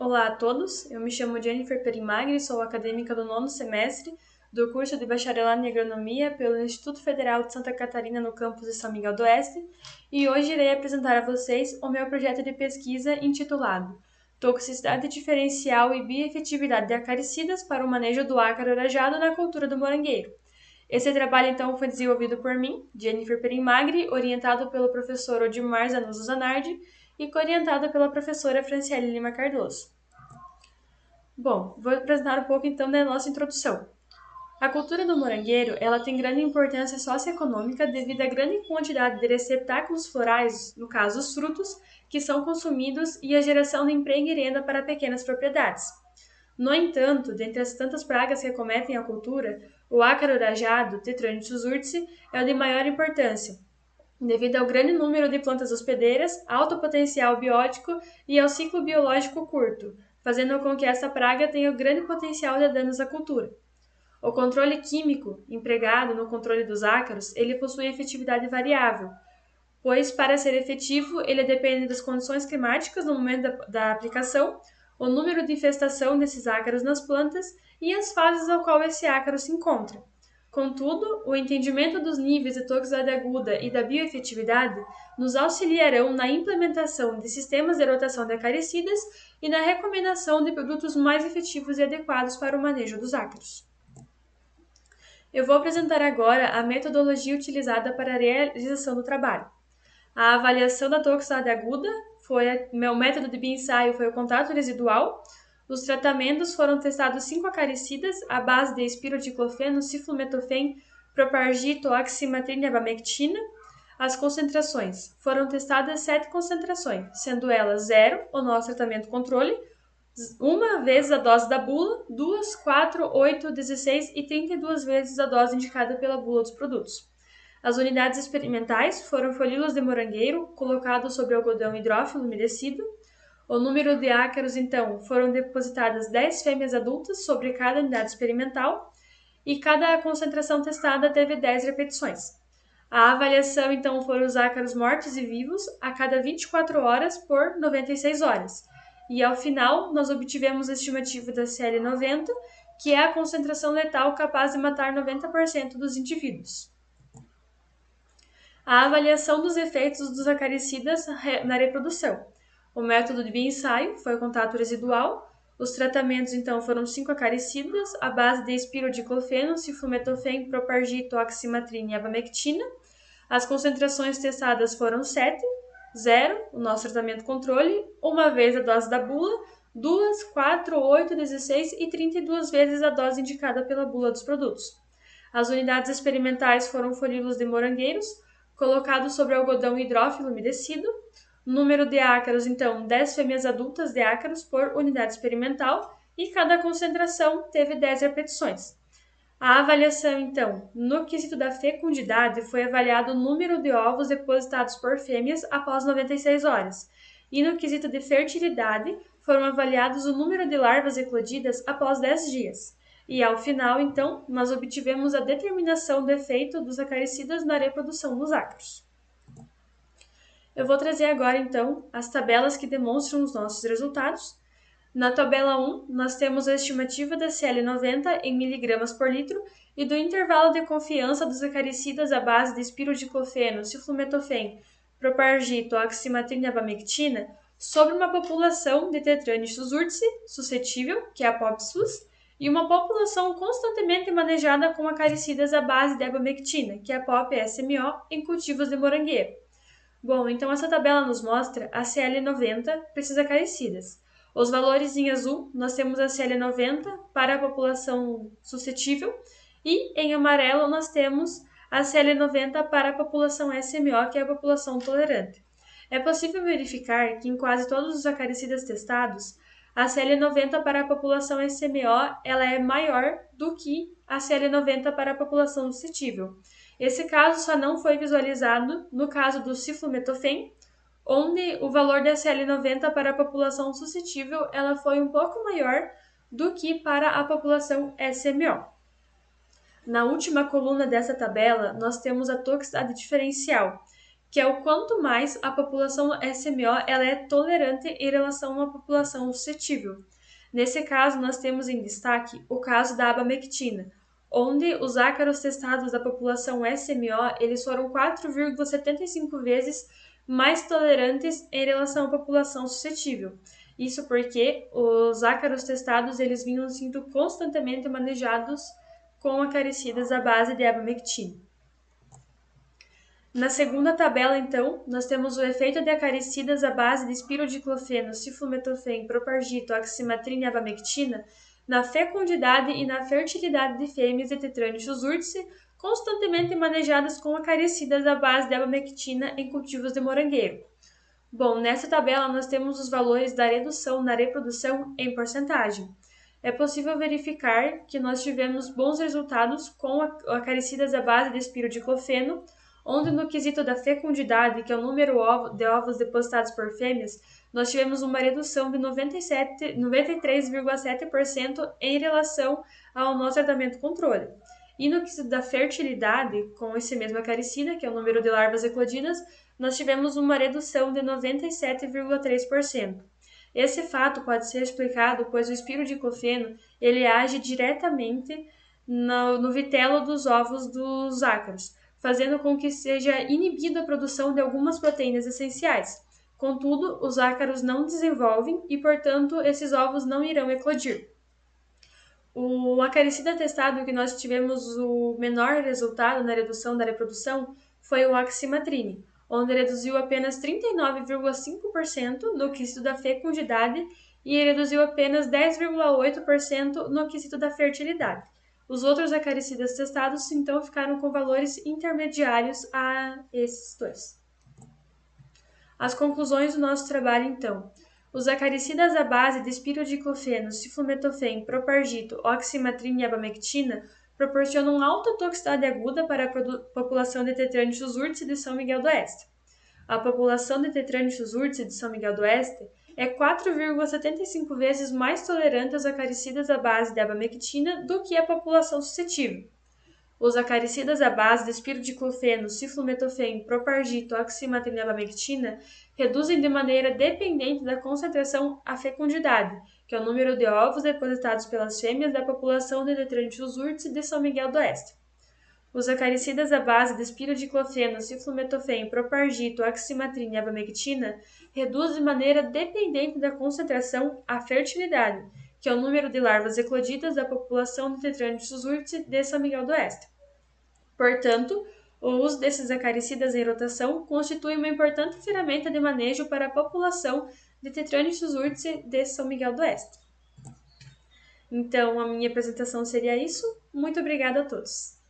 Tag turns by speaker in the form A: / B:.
A: Olá a todos, eu me chamo Jennifer Perimagri, sou acadêmica do 9º semestre do curso de Bacharelado em Agronomia pelo Instituto Federal de Santa Catarina no campus de São Miguel do Oeste e hoje irei apresentar a vocês o meu projeto de pesquisa intitulado Toxicidade diferencial e bioefetividade de acaricidas para o manejo do ácaro arajado na cultura do morangueiro. Esse trabalho, então, foi desenvolvido por mim, Jennifer Perimagri, orientado pelo professor Odimar Zanuso Zanardi e coorientado pela professora Franciele Lima Cardoso. Bom, vou apresentar um pouco, então, da nossa introdução. A cultura do morangueiro, ela tem grande importância socioeconômica devido à grande quantidade de receptáculos florais, no caso os frutos, que são consumidos e a geração de emprego e renda para pequenas propriedades. No entanto, dentre as tantas pragas que acometem a cultura, o ácaro rajado, Tetranychus urtice, é o de maior importância, devido ao grande número de plantas hospedeiras, alto potencial biótico e ao ciclo biológico curto, fazendo com que essa praga tenha grande potencial de danos à cultura. O controle químico empregado no controle dos ácaros, ele possui efetividade variável, pois para ser efetivo ele depende das condições climáticas no momento da aplicação, o número de infestação desses ácaros nas plantas e as fases ao qual esse ácaro se encontra. Contudo, o entendimento dos níveis de toxicidade aguda e da bioefetividade nos auxiliarão na implementação de sistemas de rotação de acaricidas e na recomendação de produtos mais efetivos e adequados para o manejo dos ácaros. Eu vou apresentar agora a metodologia utilizada para a realização do trabalho. A avaliação da toxicidade aguda meu método de bioensaio foi o contato residual. Os tratamentos foram testados 5 acaricidas à base de espirodiclofeno, ciflometofem, propargito, oximatrina e abamectina. As concentrações foram testadas 7 concentrações, sendo elas 0, o nosso tratamento controle, uma vez a dose da bula, 2, 4, 8, 16 e 32 vezes a dose indicada pela bula dos produtos. As unidades experimentais foram folíolos de morangueiro colocados sobre algodão hidrófilo umedecido. O número de ácaros, então, foram depositadas 10 fêmeas adultas sobre cada unidade experimental e cada concentração testada teve 10 repetições. A avaliação, então, foram os ácaros mortos e vivos a cada 24 horas por 96 horas. E, ao final, nós obtivemos a estimativa da CL90, que é a concentração letal capaz de matar 90% dos indivíduos. A avaliação dos efeitos dos acaricidas na reprodução. O método de bioensaio foi o contato residual. Os tratamentos, então, foram 5 acaricidas, à base de espirodiclofeno, ciflometofem, propargito, oximatrina e abamectina. As concentrações testadas foram 7, 0, o nosso tratamento controle, uma vez a dose da bula, 2, 4, 8, 16 e 32 vezes a dose indicada pela bula dos produtos. As unidades experimentais foram folíolos de morangueiros, colocados sobre algodão hidrófilo umedecido. Número de ácaros, então, 10 fêmeas adultas de ácaros por unidade experimental e cada concentração teve 10 repetições. A avaliação, então, no quesito da fecundidade, foi avaliado o número de ovos depositados por fêmeas após 96 horas. E no quesito de fertilidade, foram avaliados o número de larvas eclodidas após 10 dias. E ao final, então, nós obtivemos a determinação do efeito dos acaricidas na reprodução dos ácaros. Eu vou trazer agora, então, as tabelas que demonstram os nossos resultados. Na tabela 1, nós temos a estimativa da CL90 em miligramas por litro e do intervalo de confiança dos acaricidas à base de espirodiclofeno, ciflometofem, propargito, oximatrina e abamectina sobre uma população de Tetranychus urtice suscetível, que é a POPSUS, e uma população constantemente manejada com acaricidas à base de abamectina, que é a POP-SMO, em cultivos de morangueiro. Bom, então essa tabela nos mostra a CL90 para esses acaricidas. Os valores em azul, nós temos a CL90 para a população suscetível e em amarelo nós temos a CL90 para a população SMO, que é a população tolerante. É possível verificar que em quase todos os acaricidas testados, a CL90 para a população SMO ela é maior do que a CL90 para a população suscetível. Esse caso só não foi visualizado no caso do ciflometofem, onde o valor da CL90 para a população suscetível ela foi um pouco maior do que para a população SMO. Na última coluna dessa tabela, nós temos a toxicidade diferencial, que é o quanto mais a população SMO ela é tolerante em relação a uma população suscetível. Nesse caso, nós temos em destaque o caso da abamectina, onde os ácaros testados da população SMO eles foram 4,75 vezes mais tolerantes em relação à população suscetível. Isso porque os ácaros testados eles vinham sendo constantemente manejados com acaricidas à base de abamectina. Na segunda tabela, então, nós temos o efeito de acaricidas à base de espirodiclofeno, ciflometofém, propargito, oximatrina e abamectina na fecundidade e na fertilidade de fêmeas de Tetranus urtice, constantemente manejadas com acaricidas à base de abamectina em cultivos de morangueiro. Bom, nessa tabela nós temos os valores da redução na reprodução em porcentagem. É possível verificar que nós tivemos bons resultados com acaricidas à base de espirodiclofeno, onde no quesito da fecundidade, que é o número de ovos depositados por fêmeas, nós tivemos uma redução de 93,7% em relação ao nosso tratamento controle. E no quesito da fertilidade, com esse mesmo acaricida, que é o número de larvas eclodidas, nós tivemos uma redução de 97,3%. Esse fato pode ser explicado pois o espirodiclofeno ele age diretamente no vitelo dos ovos dos ácaros, fazendo com que seja inibida a produção de algumas proteínas essenciais. Contudo, os ácaros não desenvolvem e, portanto, esses ovos não irão eclodir. O acaricida testado que nós tivemos o menor resultado na redução da reprodução foi o oximatrine, onde reduziu apenas 39,5% no quesito da fecundidade e reduziu apenas 10,8% no quesito da fertilidade. Os outros acaricidas testados, então, ficaram com valores intermediários a esses dois. As conclusões do nosso trabalho, então. Os acaricidas à base de espirodiclofeno, ciflometofém, propargito, oximatrina e abamectina proporcionam alta toxicidade aguda para a população de Tetranus urtice de São Miguel do Oeste. A população de Tetranus urtice de São Miguel do Oeste é 4,75 vezes mais tolerante às acaricidas à base de abamectina do que a população suscetível. Os acaricidas à base de espirodiclofeno, ciflometofém, propargito, oximatrina e abamectina reduzem de maneira dependente da concentração a fecundidade, que é o número de ovos depositados pelas fêmeas da população de Tetranus urtice de São Miguel do Oeste. Os acaricidas à base de espirodiclofeno, ciflometofém, propargito, oximatrina e abamectina reduzem de maneira dependente da concentração a fertilidade, que é o número de larvas eclodidas da população de Tetranus urtice de São Miguel do Oeste. Portanto, o uso desses acaricidas em rotação constitui uma importante ferramenta de manejo para a população de Tetranus urtice de São Miguel do Oeste. Então, a minha apresentação seria isso. Muito obrigada a todos.